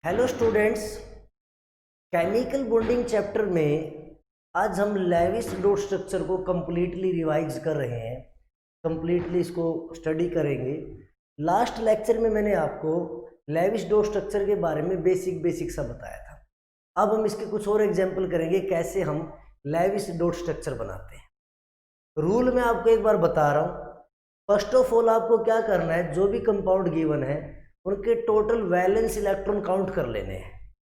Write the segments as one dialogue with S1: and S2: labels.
S1: Hello students, chemical bonding chapter में आज हम लेविस डॉट स्ट्रक्चर को कम्प्लीटली रिवाइज कर रहे हैं। कम्प्लीटली इसको स्टडी करेंगे। लास्ट लेक्चर में मैंने आपको लेविस डॉट स्ट्रक्चर के बारे में बेसिक सा बताया था। अब हम इसके कुछ और एग्जाम्पल करेंगे कैसे हम लेविस डॉट स्ट्रक्चर बनाते हैं। रूल मैं आपको एक बार बता रहा हूँ। फर्स्ट ऑफ ऑल आपको क्या करना है, जो भी कंपाउंड गिवन है उनके टोटल वैलेंस इलेक्ट्रॉन काउंट कर लेने हैं।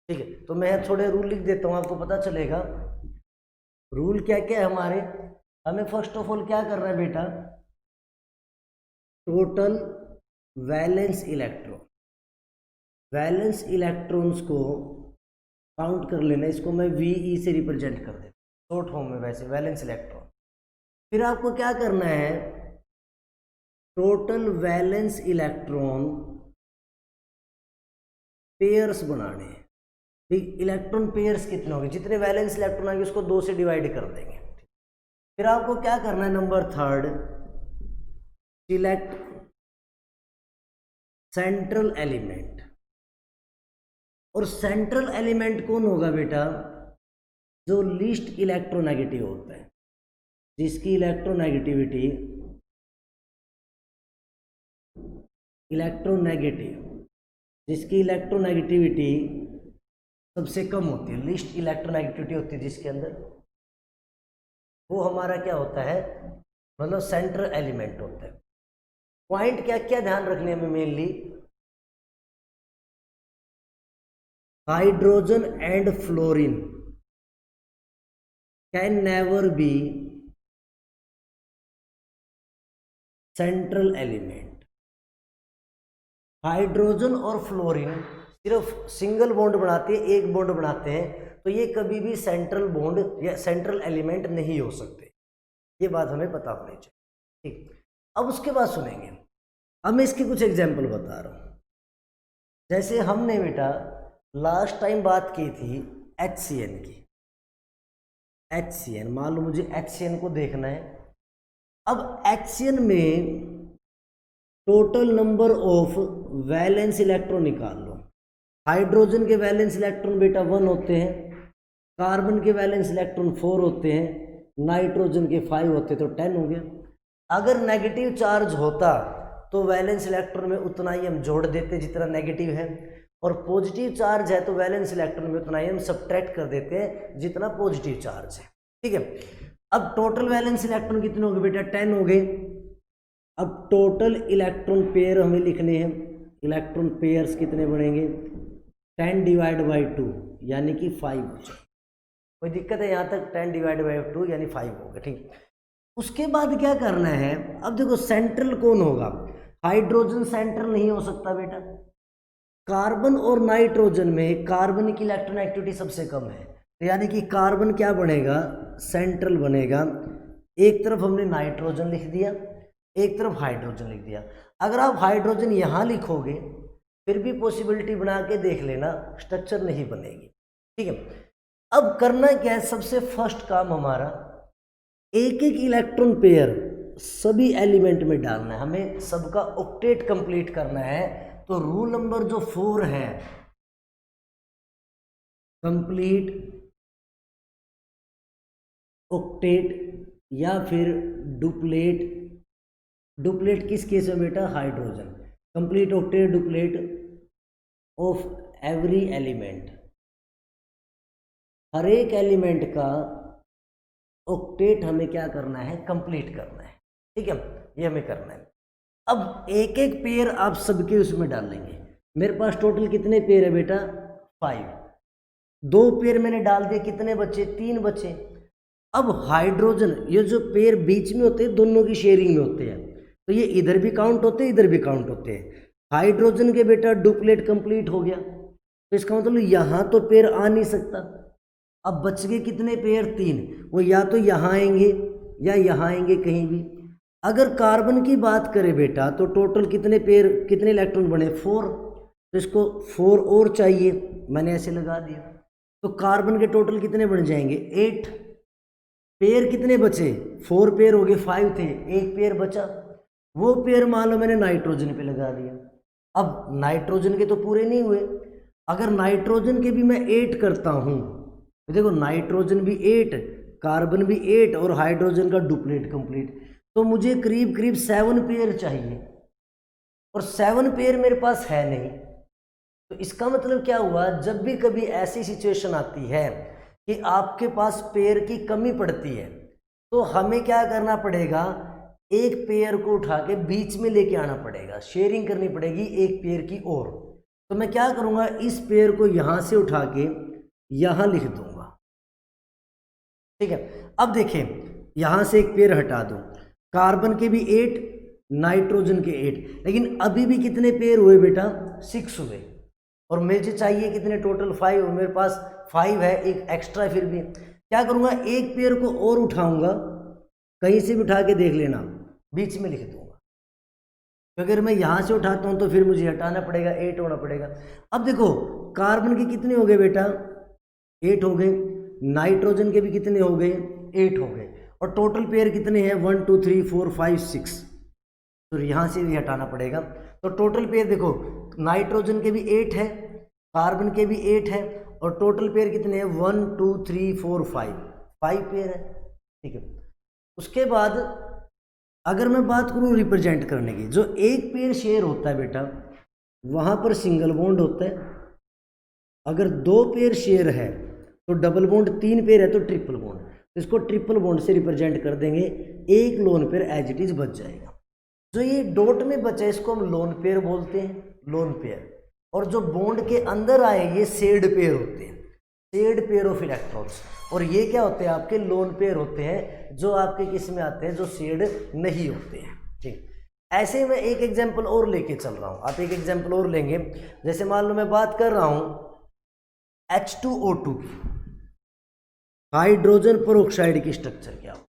S1: ठीक है, तो मैं थोड़े रूल लिख देता हूँ, आपको पता चलेगा रूल क्या क्या है हमारे। हमें फर्स्ट ऑफ ऑल क्या करना है बेटा, टोटल वैलेंस इलेक्ट्रॉन्स को काउंट कर लेना। इसको मैं VE से रिप्रेजेंट कर देता हूँ शॉर्ट फॉर्म में, वैसे वैलेंस इलेक्ट्रॉन। फिर आपको क्या करना है, टोटल वैलेंस इलेक्ट्रॉन पेयर्स बनाने हैं। इलेक्ट्रॉन पेयर्स कितने होंगे, जितने वैलेंस इलेक्ट्रॉन आएंगे उसको 2 से डिवाइड कर देंगे। फिर आपको क्या करना है, नंबर 3 सिलेक्ट सेंट्रल एलिमेंट। और सेंट्रल एलिमेंट कौन होगा बेटा, जो लीस्ट इलेक्ट्रोनेगेटिव होता है, जिसकी इलेक्ट्रोनेगेटिविटी सबसे कम होती है। लीस्ट इलेक्ट्रोनेगेटिविटी होती है जिसके अंदर, वो हमारा क्या होता है, मतलब सेंट्रल एलिमेंट होता है। पॉइंट क्या क्या ध्यान रखने में, mainly hydrogen and fluorine can never be central element. Hydrogen और फ्लोरीन सिर्फ सिंगल बॉन्ड बनाते हैं, एक बॉन्ड बनाते हैं, तो ये कभी भी सेंट्रल बॉन्ड या सेंट्रल एलिमेंट नहीं हो सकते। ये बात हमें पता होनी चाहिए। ठीक, अब उसके बाद सुनेंगे। अब मैं इसके कुछ एग्जाम्पल बता रहा हूँ। जैसे हमने बेटा लास्ट टाइम बात की थी HCN की। HCN, मान लो मुझे HCN को देखना है। अब HCN में total number of valence electron निकाल लो। हाइड्रोजन के वैलेंस इलेक्ट्रॉन बेटा 1 होते हैं, कार्बन के वैलेंस इलेक्ट्रॉन 4 होते हैं, नाइट्रोजन के 5 होते, तो 10 हो गया। अगर नेगेटिव चार्ज होता तो वैलेंस इलेक्ट्रॉन में उतना ही हम जोड़ देते जितना नेगेटिव है, और पॉजिटिव चार्ज है तो वैलेंस इलेक्ट्रॉन में उतना ही हम सब्ट्रैक्ट कर देते हैं जितना पॉजिटिव चार्ज है। ठीक है, अब टोटल वैलेंस इलेक्ट्रॉन कितने हो गए बेटा, 10 हो गए। अब टोटल इलेक्ट्रॉन पेयर हमें लिखने हैं। इलेक्ट्रॉन पेयर्स कितने बनेंगे, 10 डिवाइड बाई 2 यानी कि 5 हो जाए। कोई दिक्कत है यहाँ तक, 10 डिवाइड बाई 2 यानी 5 हो गया। ठीक, उसके बाद क्या करना है, अब देखो सेंट्रल कौन होगा, हाइड्रोजन सेंट्रल नहीं हो सकता बेटा। कार्बन और नाइट्रोजन में कार्बन की इलेक्ट्रॉन एक्टिविटी सबसे कम है, तो यानी कि कार्बन क्या बनेगा, सेंट्रल बनेगा। एक तरफ हमने नाइट्रोजन लिख दिया, एक तरफ हाइड्रोजन लिख दिया। अगर आप हाइड्रोजन यहाँ लिखोगे फिर भी पॉसिबिलिटी बना के देख लेना, स्ट्रक्चर नहीं बनेगी। ठीक है, अब करना क्या है, सबसे फर्स्ट काम हमारा एक एक इलेक्ट्रॉन पेयर सभी एलिमेंट में डालना है। हमें सबका ऑक्टेट कंप्लीट करना है। तो रूल नंबर जो 4 है, कंप्लीट ऑक्टेट या फिर डुप्लेट। डुप्लेट किस केस में बेटा, hydrogen. Complete octet duplet of every element, हर एक एलिमेंट का ऑक्टेट हमें क्या करना है, कंप्लीट करना है। ठीक है, ये हमें करना है। अब एक एक पेयर आप सबके उसमें डाल लेंगे। मेरे पास टोटल कितने पेयर है बेटा, 5। 2 पेयर मैंने डाल दिए, कितने बचे, 3 बचे। अब हाइड्रोजन, ये जो पेयर बीच में होते हैं दोनों की शेयरिंग में होते हैं, तो ये इधर भी काउंट होते हैं, इधर भी काउंट होते हैं। हाइड्रोजन के बेटा डुप्लेट कंप्लीट हो गया, तो इसका मतलब यहाँ तो पेयर आ नहीं सकता। अब बच गए कितने पेयर, 3। वो या तो यहाँ आएंगे या यहाँ आएंगे, कहीं भी। अगर कार्बन की बात करें बेटा तो टोटल कितने पेयर, कितने इलेक्ट्रॉन बने, 4। तो इसको 4 और चाहिए, मैंने ऐसे लगा दिया। तो कार्बन के टोटल कितने बन जाएंगे, 8। पेयर कितने बचे, 4 पेयर हो गए, 5 थे, एक पेयर बचा। वो पेयर मान लो मैंने नाइट्रोजन पे लगा दिया। अब नाइट्रोजन के तो पूरे नहीं हुए, अगर नाइट्रोजन के भी मैं 8 करता हूँ, देखो नाइट्रोजन भी 8, कार्बन भी 8 और हाइड्रोजन का डुप्लेट कंप्लीट, तो मुझे करीब करीब 7 पेयर चाहिए और 7 पेयर मेरे पास है नहीं। तो इसका मतलब क्या हुआ, जब भी कभी ऐसी सिचुएशन आती है कि आपके पास पेयर की कमी पड़ती है, तो हमें क्या करना पड़ेगा, एक पेयर को उठा के बीच में लेके आना पड़ेगा, शेयरिंग करनी पड़ेगी एक पेयर की ओर। तो मैं क्या करूंगा, इस पेयर को यहां से उठा के यहां लिख दूंगा, ठीक है। अब देखें, यहां से एक पेयर हटा दूं, कार्बन के भी 8, नाइट्रोजन के 8, लेकिन अभी भी कितने पेयर हुए बेटा, 6 हुए, और मुझे चाहिए कितने टोटल 5, और मेरे पास 5 है, एक एक्स्ट्रा फिर भी। क्या करूंगा, एक पेयर को और उठाऊंगा, कहीं से भी उठा के देख लेना, बीच में लिख दूंगा, क्योंकि अगर मैं यहां से उठाता हूं तो फिर मुझे हटाना पड़ेगा, 8 होना पड़ेगा। अब देखो कार्बन के कितने हो गए बेटा, 8 हो गए, नाइट्रोजन के भी कितने हो गए, 8 हो गए, और टोटल पेयर कितने हैं, 1 2 3 4 5 6, तो यहां से भी हटाना पड़ेगा। तो टोटल पेयर देखो, नाइट्रोजन के भी 8 है, कार्बन के भी 8 है, और टोटल पेयर कितने हैं, 1 2 3 4 5 पेयर है, ठीक है। उसके बाद अगर मैं बात करूं रिप्रेजेंट करने की, जो एक पेयर शेयर होता है बेटा, वहां पर सिंगल बॉन्ड होता है, अगर 2 पेयर शेयर है तो डबल बॉन्ड, 3 पेयर है तो ट्रिपल बॉन्ड, तो इसको ट्रिपल बॉन्ड से रिप्रेजेंट कर देंगे, एक lone pair as it is बच जाएगा। जो ये डॉट में बचा है इसको हम लोन पेयर बोलते हैं, लोन पेयर, और जो बॉन्ड के अंदर आए ये शेयर्ड पेयर होते हैं, शेयर्ड पेयर ऑफ इलेक्ट्रॉन्स, और ये क्या होते हैं, आपके लोन पेयर होते हैं, जो आपके किस में आते हैं, जो शेयर्ड नहीं होते हैं, ठीक। ऐसे मैं एक एग्जांपल और लेके चल रहा हूं, आप एक एग्जांपल और लेंगे, जैसे मान लो मैं बात कर रहा हूं H2O2 की, हाइड्रोजन पेरोक्साइड की स्ट्रक्चर क्या हो।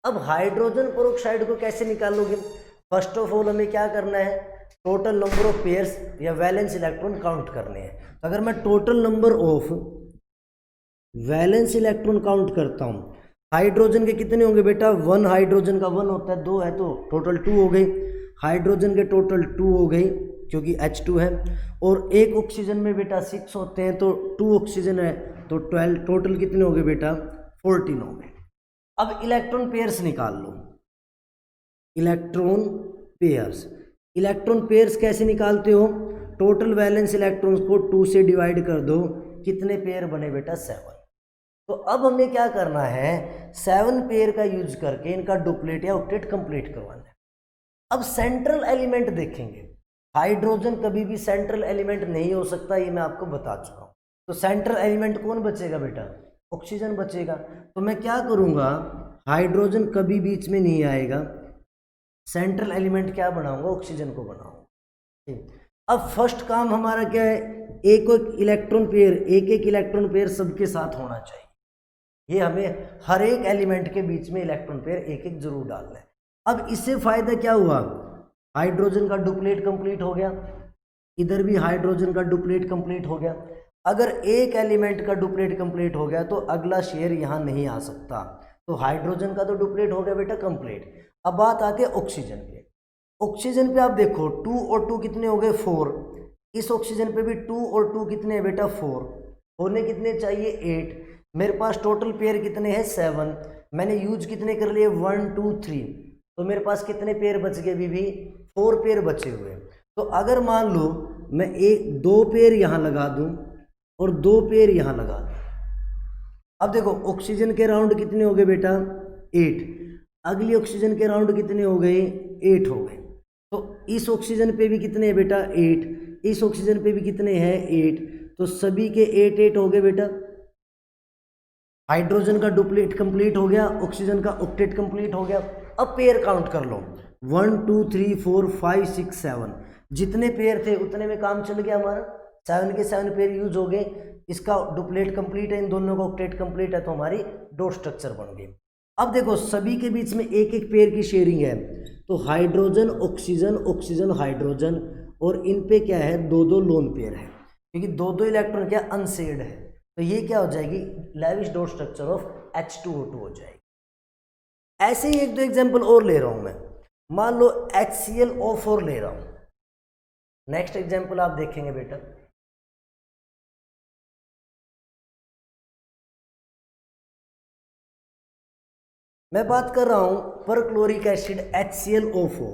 S1: अब हाइड्रोजन पेरोक्साइड को कैसे निकालोगे, फर्स्ट ऑफ ऑल हमें क्या करना है, टोटल नंबर ऑफ पेयर्स या वैलेंस इलेक्ट्रॉन काउंट करने हैं। तो अगर मैं total number of valence electron count करता हूं, हाइड्रोजन के कितने होंगे बेटा, 1 हाइड्रोजन का 1 होता है, 2 है तो टोटल 2 हो गई, हाइड्रोजन के टोटल 2 हो गई क्योंकि H2 है, और एक ऑक्सीजन में बेटा 6 होते हैं तो 2 ऑक्सीजन है तो 12, टोटल कितने हो गए बेटा, 14 हो गए। अब इलेक्ट्रॉन पेयर्स निकाल लो, इलेक्ट्रॉन पेयर्स, इलेक्ट्रॉन पेयर्स कैसे निकालते हो, टोटल वैलेंस इलेक्ट्रॉन्स को 2 से डिवाइड कर दो, कितने पेयर बने बेटा, 7। तो अब हमें क्या करना है, 7 पेयर का यूज करके इनका डुप्लेट या ऑक्टेट कंप्लीट करवाना है। अब सेंट्रल एलिमेंट देखेंगे, हाइड्रोजन कभी भी सेंट्रल एलिमेंट नहीं हो सकता, ये मैं आपको बता चुका हूं। तो सेंट्रल एलिमेंट कौन बचेगा बेटा, ऑक्सीजन बचेगा। तो मैं क्या करूंगा, हाइड्रोजन कभी बीच में नहीं आएगा, सेंट्रल एलिमेंट क्या बनाऊंगा, ऑक्सीजन को बनाऊंगा। अब फर्स्ट काम हमारा क्या है, एक इलेक्ट्रॉन पेयर, एक इलेक्ट्रॉन पेयर सबके साथ होना चाहिए, ये हमें हर एक एलिमेंट के बीच में इलेक्ट्रॉन पेयर एक एक जरूर डालना है। अब इससे फायदा क्या हुआ, हाइड्रोजन का डुप्लेट कंप्लीट हो गया, इधर भी हाइड्रोजन का डुप्लेट कंप्लीट हो गया। अगर एक एलिमेंट का डुप्लेट कंप्लीट हो गया तो अगला शेयर यहां नहीं आ सकता, तो हाइड्रोजन का तो डुप्लेट हो गया बेटा कंप्लीट। अब बात आती है ऑक्सीजन पे, ऑक्सीजन पे आप देखो 2 और 2 कितने हो गए, 4, इस ऑक्सीजन पे भी 2 और 2 कितने हैं बेटा, 4, होने कितने चाहिए, 8, मेरे पास टोटल पेयर कितने हैं, 7, मैंने यूज कितने कर लिए, 1 2 3, तो मेरे पास कितने पेयर बच गए, अभी भी 4 पेयर बचे हुए। तो अगर मान लो मैं 2 पेयर यहाँ लगा दूं और 2 पेयर यहाँ लगा दूं, अब देखो ऑक्सीजन के राउंड कितने हो गए बेटा, 8, अगली ऑक्सीजन के राउंड कितने हो गए, 8 हो गए, तो इस ऑक्सीजन पे भी कितने हैं बेटा, 8, इस ऑक्सीजन पे भी कितने हैं, 8, तो सभी के 8 8 हो गए बेटा। हाइड्रोजन का डुप्लेट कंप्लीट हो गया, ऑक्सीजन का ऑक्टेट कंप्लीट हो गया। अब पेयर काउंट कर लो, 1 2 3 4 5 6 7, जितने पेयर थे उतने में काम चल गया हमारा, 7 के 7 पेयर यूज हो गए, इसका डुप्लेट कंप्लीट है, इन दोनों का ऑक्टेट कंप्लीट है, तो हमारी डॉट स्ट्रक्चर बन गई। अब देखो सभी के बीच में एक एक पेयर की शेयरिंग है, तो हाइड्रोजन ऑक्सीजन, ऑक्सीजन हाइड्रोजन, और इन पे क्या है, 2 लोन पेयर है, क्योंकि 2 इलेक्ट्रॉन क्या अनसेड है, तो ये क्या हो जाएगी, lavish dot structure of H2O2 हो जाएगी। ऐसे ही 1 2 एग्जांपल और ले रहा हूं मैं, मान लो HClO4 ले रहा हूं। नेक्स्ट एग्जांपल आप देखेंगे बेटा, मैं बात कर रहा हूं परक्लोरिक एसिड HClO4,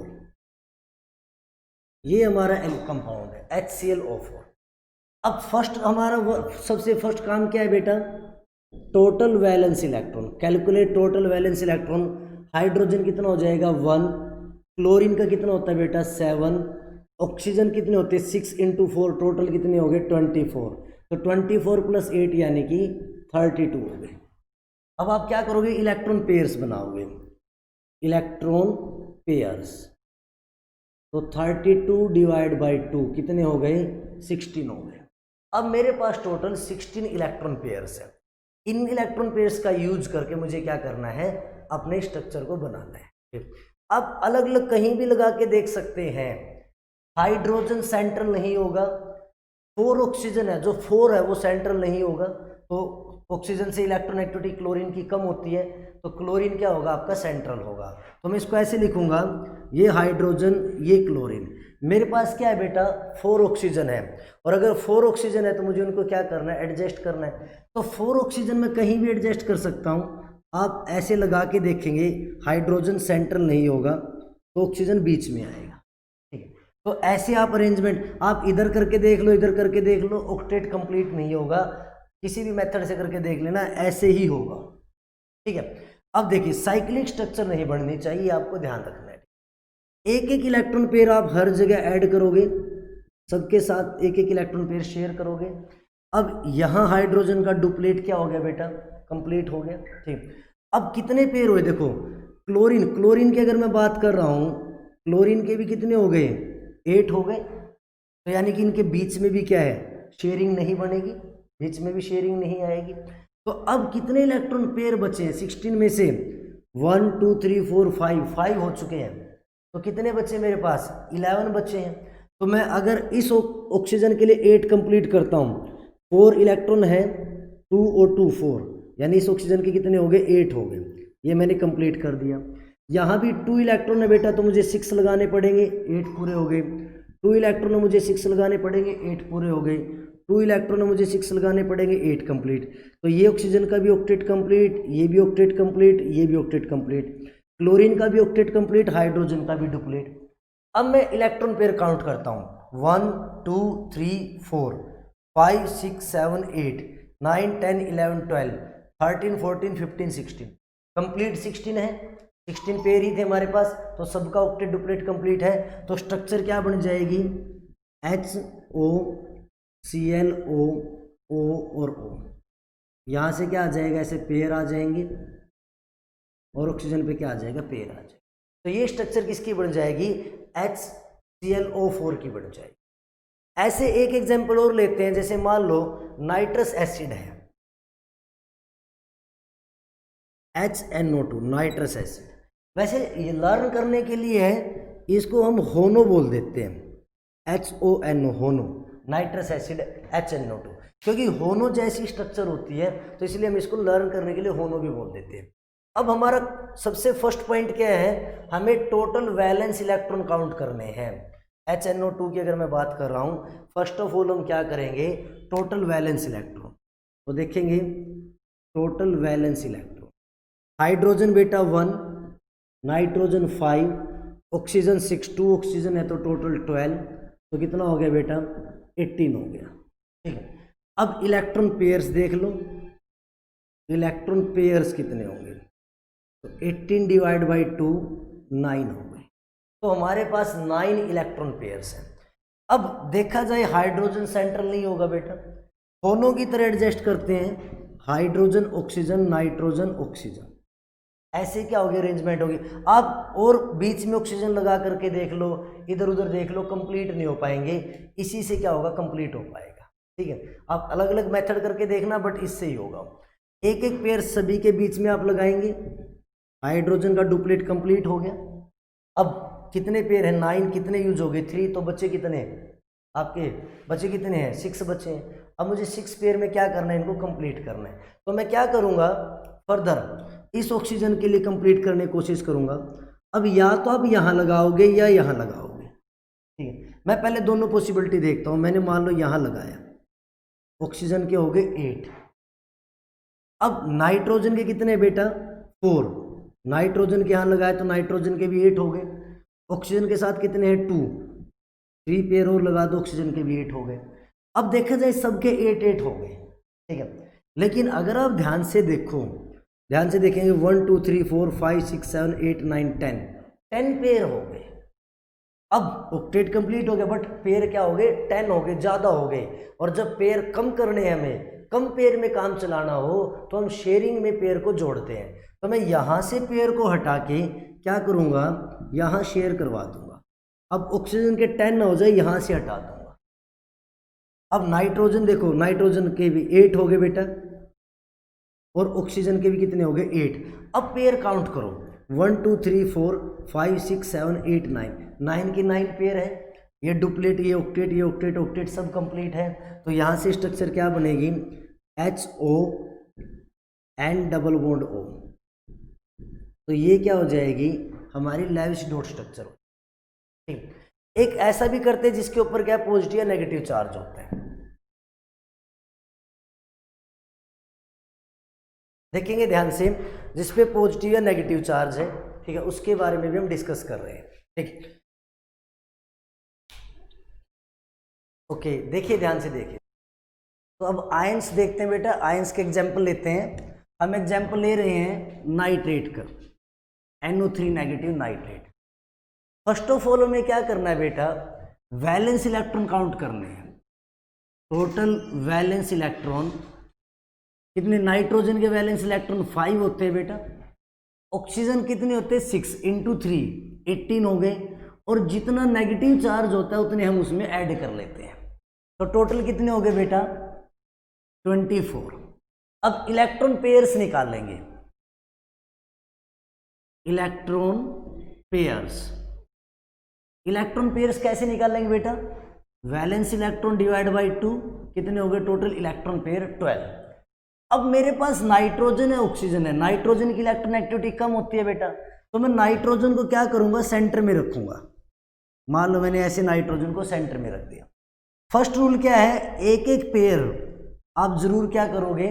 S1: ये हमारा कंपाउंड है HClO4। अब फर्स्ट हमारा सबसे फर्स्ट काम क्या है बेटा, total valence electron, calculate total valence electron. Hydrogen कितना हो जाएगा 1, क्लोरीन का कितना होता है बेटा 7, ऑक्सीजन कितने होते हैं 6 × 4, टोटल कितने हो गए 24। तो 24 + 8 यानी कि 32 हो गए। अब आप क्या करोगे, इलेक्ट्रॉन पेयर्स बनाओगे, इलेक्ट्रॉन पेयर्स। तो 32 / 2 कितने हो गए 16 हो गए। अब मेरे पास टोटल 16 इलेक्ट्रॉन पेयर्स है। इन इलेक्ट्रॉन पेयर्स का यूज करके मुझे क्या करना है, अपने स्ट्रक्चर को बनाना है। अब अलग अलग कहीं भी लगा के देख सकते हैं, हाइड्रोजन सेंट्रल नहीं होगा, 4 ऑक्सीजन है, जो 4 है वो सेंट्रल नहीं होगा, तो ऑक्सीजन से इलेक्ट्रोनेगेटिविटी क्लोरीन की कम होती है, तो क्लोरीन क्या होगा आपका सेंट्रल होगा। तो मैं इसको ऐसे लिखूंगा, ये हाइड्रोजन ये क्लोरीन, मेरे पास क्या है बेटा 4 ऑक्सीजन है, और अगर 4 ऑक्सीजन है तो मुझे उनको क्या करना है, एडजस्ट करना है। तो 4 ऑक्सीजन में कहीं भी एडजस्ट कर सकता हूँ। आप ऐसे लगा के देखेंगे, हाइड्रोजन सेंट्रल नहीं होगा तो ऑक्सीजन बीच में आएगा, ठीक है। तो ऐसे आप अरेंजमेंट आप इधर करके देख लो, इधर करके देख लो, ऑक्टेट कंप्लीट नहीं होगा, किसी भी मेथड से करके देख लेना, ऐसे ही होगा, ठीक है। अब देखिए साइक्लिक स्ट्रक्चर नहीं बननी चाहिए, आपको ध्यान रखना है। एक एक इलेक्ट्रॉन पेयर आप हर जगह ऐड करोगे, सबके साथ एक एक इलेक्ट्रॉन पेयर शेयर करोगे। अब यहाँ हाइड्रोजन का डुप्लेट क्या हो गया बेटा, कंप्लीट हो गया, ठीक। अब कितने पेयर हुए देखो, क्लोरीन की अगर मैं बात कर रहा हूँ, क्लोरीन के भी कितने हो गए 8 हो गए। तो यानी कि इनके बीच में भी क्या है, शेयरिंग नहीं बनेगी, बीच में भी शेयरिंग नहीं आएगी। तो अब कितने इलेक्ट्रॉन पेयर बचे हैं 16 में से 1 2 3 4 5 हो चुके हैं। तो कितने बचे मेरे पास 11 बचे हैं। तो मैं अगर इस ऑक्सीजन के लिए 8 कंप्लीट करता हूँ, 4 इलेक्ट्रॉन है, 2 और 2 4, यानी इस ऑक्सीजन के कितने हो गए 8 हो गए, ये मैंने कंप्लीट कर दिया। यहाँ भी 2 इलेक्ट्रॉन है बेटा, तो मुझे 6 लगाने पड़ेंगे, 8 पूरे हो गए। 2 इलेक्ट्रॉन मुझे 6 लगाने पड़ेंगे, 8 पूरे हो गए। 2 इलेक्ट्रॉन मुझे 6 लगाने पड़ेंगे, 8 कंप्लीट। तो ये ऑक्सीजन का भी ऑक्टेट कंप्लीट, ये भी ऑक्टेट कंप्लीट, ये भी ऑक्टेट कंप्लीट, क्लोरीन का भी ऑक्टेट कंप्लीट, हाइड्रोजन का भी डुप्लीट। अब मैं इलेक्ट्रॉन पेयर काउंट करता हूँ 1 2 3 4 5 6 7 8 9 10 11 12 13 14 15 16 कंप्लीट 16 है, 16 पेयर ही थे हमारे पास, तो सबका ऑक्टेट डुप्लेट कंप्लीट है। तो स्ट्रक्चर क्या बन जाएगी, HO ClO O और O। यहाँ से क्या आ जाएगा, ऐसे पेयर आ जाएंगे, और ऑक्सीजन पे क्या आ जाएगा, पेयर आ जाएगा। तो ये स्ट्रक्चर किसकी बन जाएगी, HClO4 की बन जाएगी। ऐसे एक एग्जाम्पल और लेते हैं, जैसे मान लो नाइट्रस एसिड है, HNO2 नाइट्रस एसिड। वैसे ये लर्न करने के लिए है, इसको हम होनो बोल देते हैं, HONO होनो, नाइट्रस एसिड HNO2, क्योंकि होनो जैसी स्ट्रक्चर होती है, तो इसलिए हम इसको लर्न करने के लिए होनो भी बोल देते हैं। अब हमारा सबसे फर्स्ट पॉइंट क्या है, हमें टोटल वैलेंस इलेक्ट्रॉन काउंट करने हैं। HNO2 की अगर मैं बात कर रहा हूँ, फर्स्ट ऑफ ऑल हम क्या करेंगे, टोटल वैलेंस इलेक्ट्रॉन। तो देखेंगे टोटल वैलेंस इलेक्ट्रॉन, हाइड्रोजन बेटा 1, नाइट्रोजन 5, ऑक्सीजन 6, 2 ऑक्सीजन है तो टोटल 12, तो कितना हो गया बेटा 18 हो गया, ठीक है। अब इलेक्ट्रॉन पेयर्स देख लो, इलेक्ट्रॉन पेयर्स कितने होंगे, तो 18 / 2 9 हो गए। तो हमारे पास 9 इलेक्ट्रॉन पेयर्स हैं। अब देखा जाए हाइड्रोजन सेंट्रल नहीं होगा बेटा, दोनों की तरह एडजस्ट करते हैं, हाइड्रोजन ऑक्सीजन नाइट्रोजन ऑक्सीजन, ऐसे क्या होगी अरेंजमेंट होगी। आप और बीच में ऑक्सीजन लगा करके देख लो, इधर उधर देख लो, कंप्लीट नहीं हो पाएंगे, इसी से क्या होगा कंप्लीट हो पाएगा, ठीक है। आप अलग अलग मेथड करके देखना, बट इससे ही होगा। एक एक पेयर सभी के बीच में आप लगाएंगे, हाइड्रोजन का डुप्लेट कंप्लीट हो गया। अब कितने पेयर हैं 9, कितने यूज हो गए 3, तो बच्चे कितने आपके बचे कितने हैं 6 बचे हैं। अब मुझे 6 पेयर में क्या करना है, इनको कंप्लीट करना है। तो मैं क्या करूँगा, फर्दर इस ऑक्सीजन के लिए कंप्लीट करने की कोशिश करूँगा। अब या तो आप यहाँ लगाओगे या यहाँ लगाओगे, ठीक है। मैं पहले दोनों पॉसिबिलिटी देखता हूँ। मैंने मान लो यहाँ लगाया, ऑक्सीजन के हो गए 8। अब नाइट्रोजन के कितने बेटा 4, नाइट्रोजन के यहाँ लगाए तो नाइट्रोजन के भी 8 हो गए। ऑक्सीजन के साथ कितने हैं 2, 3 पेयर और लगा दो, ऑक्सीजन के भी 8 हो गए। अब देखा जाए सबके 8 हो गए, ठीक है। लेकिन अगर आप ध्यान से देखो, ध्यान से देखेंगे 1 2 3 4 5 6 7 8 9 10 पेयर हो गए। अब ऑक्टेट कंप्लीट हो गया, बट पेयर क्या हो गए 10 हो गए, ज़्यादा हो गए। और जब पेयर कम करने हैं, हमें कम पेयर में काम चलाना हो तो हम शेयरिंग में पेयर को जोड़ते हैं। तो मैं यहाँ से पेयर को हटा के क्या करूँगा, यहाँ शेयर करवा दूंगा। अब ऑक्सीजन के 10 हो जाए, यहाँ से हटा दूंगा। अब नाइट्रोजन देखो, नाइट्रोजन के भी 8 हो गए बेटा, और ऑक्सीजन के भी कितने हो गए 8। अब पेयर काउंट करो, 1 2 3 4 5 6 7 8 9 की 9 पेयर है। ये डुप्लेट, ये ऑक्टेट, ये ऑक्टेट, ऑक्टेट सब कंप्लीट है। तो यहाँ से स्ट्रक्चर क्या बनेगी, HO N double bond O। तो ये क्या हो जाएगी हमारी लेविश डॉट स्ट्रक्चर। ठीक, एक ऐसा भी करते हैं जिसके ऊपर क्या पॉजिटिव या नेगेटिव चार्ज होता है। देखेंगे ध्यान से, जिसपे पॉजिटिव या नेगेटिव चार्ज है, ठीक है, उसके बारे में भी हम डिस्कस कर रहे हैं। ठीक, ओके, देखिए ध्यान से देखिए। तो अब आयंस देखते हैं बेटा, आयंस के एग्जाम्पल लेते हैं। हम एग्जाम्पल ले रहे हैं नाइट्रेट का, NO3 negative nitrate. First of all हमें क्या करना है बेटा, वैलेंस इलेक्ट्रॉन काउंट करने हैं। टोटल वैलेंस इलेक्ट्रॉन कितने, नाइट्रोजन के वैलेंस इलेक्ट्रॉन 5 होते हैं बेटा, ऑक्सीजन कितने होते हैं 6 × 3 18 हो गए, और जितना नेगेटिव चार्ज होता है उतने हम उसमें ऐड कर लेते हैं। तो टोटल कितने हो गए बेटा 24। अब इलेक्ट्रॉन पेयर्स निकाल लेंगे, इलेक्ट्रॉन पेयर्स। इलेक्ट्रॉन पेयर्स कैसे निकालेंगे बेटा, वैलेंस इलेक्ट्रॉन डिवाइड बाई 2, कितने हो गए टोटल इलेक्ट्रॉन पेयर 12। अब मेरे पास नाइट्रोजन है, ऑक्सीजन है, नाइट्रोजन की इलेक्ट्रॉन एक्टिविटी कम होती है बेटा, तो मैं नाइट्रोजन को क्या करूंगा, सेंटर में रखूंगा। मान लो मैंने ऐसे नाइट्रोजन को सेंटर में रख दिया। फर्स्ट रूल क्या है, एक एक पेयर आप जरूर क्या करोगे,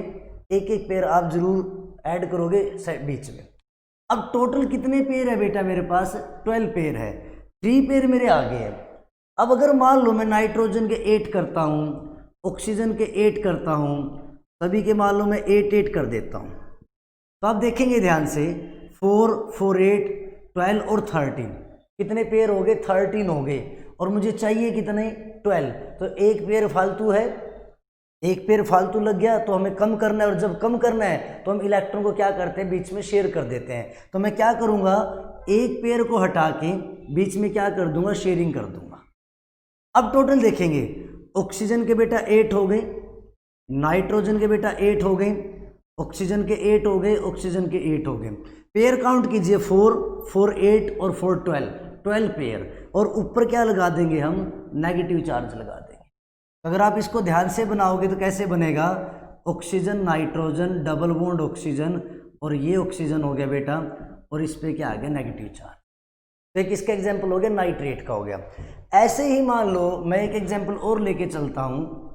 S1: एक एक पेयर आप जरूर ऐड करोगे बीच में। अब टोटल कितने पेयर है बेटा मेरे पास, 12 पेयर है, 3 पेयर मेरे आगे है। अब अगर मान लो मैं नाइट्रोजन के 8 करता हूँ, ऑक्सीजन के 8 करता हूँ, सभी के मान लो मैं 8 कर देता हूँ, तो आप देखेंगे ध्यान से 4 4 8 12 और 13 कितने पेयर हो गए, 13 हो गए, और मुझे चाहिए कितने 12। तो एक पेयर फालतू है, एक पेयर फालतू लग गया, तो हमें कम करना है, और जब कम करना है तो हम इलेक्ट्रॉन को क्या करते हैं, बीच में शेयर कर देते हैं। तो मैं क्या करूँगा, एक पेयर को हटा के बीच में क्या कर दूंगा, शेयरिंग कर दूंगा। अब टोटल देखेंगे, ऑक्सीजन के बेटा 8 हो गए, नाइट्रोजन के बेटा 8 हो गए, ऑक्सीजन के 8 हो गए, ऑक्सीजन के 8 हो गए। पेयर काउंट कीजिए, 4 4 8 और 4 12 पेयर, और ऊपर क्या लगा देंगे हम, नेगेटिव चार्ज लगा देंगे। अगर आप इसको ध्यान से बनाओगे तो कैसे बनेगा, oxygen nitrogen double bond oxygen, और ये ऑक्सीजन हो गया बेटा, और इस पे क्या आ गया, नेगेटिव चार्ज। तो एक इसका एग्जाम्पल हो गया, नाइट्रेट का हो गया। ऐसे ही मान लो मैं एक एग्जाम्पल और लेके चलता हूँ।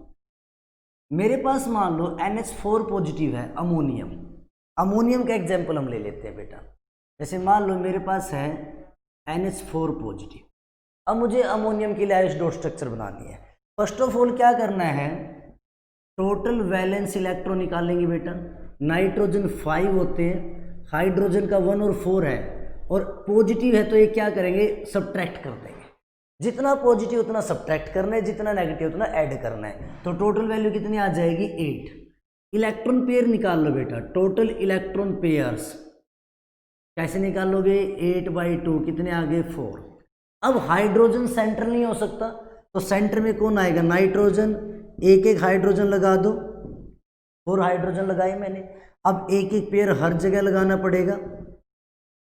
S1: मेरे पास मान लो NH4 पॉजिटिव है, अमोनियम। अमोनियम का एग्जाम्पल हम ले लेते हैं बेटा। जैसे मान लो मेरे पास है NH4 पॉजिटिव। अब मुझे अमोनियम की लेविश डॉट स्ट्रक्चर बनानी है। फर्स्ट ऑफ ऑल क्या करना है, टोटल वैलेंस इलेक्ट्रॉन निकालेंगे बेटा। नाइट्रोजन 5 होते हैं, हाइड्रोजन का 1 और 4 है, और पॉजिटिव है तो ये क्या करेंगे, सब्ट्रैक्ट कर देंगे। जितना पॉजिटिव उतना सब्ट्रैक्ट करना है, जितना नेगेटिव उतना ऐड करना है। तो टोटल वैल्यू कितनी आ जाएगी 8। इलेक्ट्रॉन पेयर निकाल लो बेटा, टोटल इलेक्ट्रॉन पेयर्स कैसे निकालोगे, 8/2 कितने आ गए 4। अब हाइड्रोजन सेंटर नहीं हो सकता, तो सेंटर में कौन आएगा, नाइट्रोजन। एक एक हाइड्रोजन लगा दो, 4 हाइड्रोजन लगाए मैंने। अब एक एक पेयर हर जगह लगाना पड़ेगा,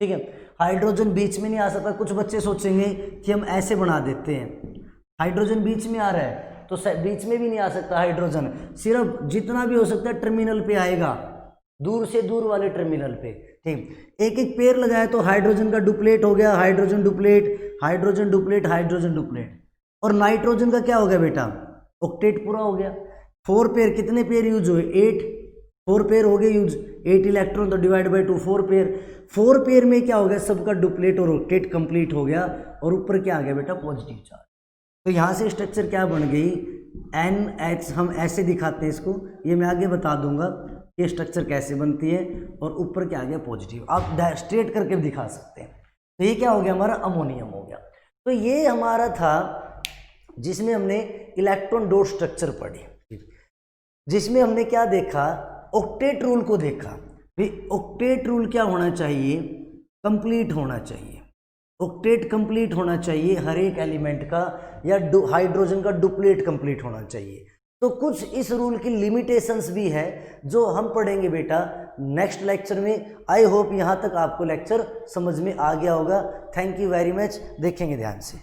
S1: ठीक है। हाइड्रोजन बीच में नहीं आ सकता। कुछ बच्चे सोचेंगे कि हम ऐसे बना देते हैं, हाइड्रोजन बीच में आ रहा है तो बीच में भी नहीं आ सकता हाइड्रोजन, सिर्फ जितना भी हो सकता है टर्मिनल पे आएगा, दूर से दूर वाले टर्मिनल पे, ठीक। एक एक पेयर लगाया तो हाइड्रोजन का डुप्लेट हो गया, hydrogen duplet, hydrogen duplet, hydrogen duplet. और नाइट्रोजन का क्या हो गया बेटा, ऑक्टेट पूरा हो गया। 4 पेयर, कितने पेयर यूज हुए 8, 4 पेयर हो गए यूज, 8 इलेक्ट्रॉन तो डिवाइड बाई 2 4 पेयर। 4 पेयर में क्या हो गया, सबका डुप्लेट और रोटेट कंप्लीट हो गया और ऊपर क्या आ गया बेटा, पॉजिटिव चार्ज। तो यहाँ से स्ट्रक्चर क्या बन गई, NH, हम ऐसे दिखाते हैं इसको, ये मैं आगे बता दूंगा ये स्ट्रक्चर कैसे बनती है, और ऊपर क्या आ गया, पॉजिटिव। आप स्ट्रेट करके भी दिखा सकते हैं। तो ये क्या हो गया, हमारा अमोनियम हो गया। तो ये हमारा था जिसमें हमने इलेक्ट्रॉन डॉट स्ट्रक्चर पढ़ी, जिसमें हमने क्या देखा, ऑक्टेट रूल को देखा। भाई ऑक्टेट रूल क्या होना चाहिए, कंप्लीट होना चाहिए, ऑक्टेट कंप्लीट होना चाहिए हर एक एलिमेंट का, या हाइड्रोजन का डुप्लेट कंप्लीट होना चाहिए। तो कुछ इस रूल की लिमिटेशंस भी है जो हम पढ़ेंगे बेटा नेक्स्ट लेक्चर में। आई होप यहाँ तक आपको लेक्चर समझ में आ गया होगा। थैंक यू वेरी मच, देखेंगे ध्यान से।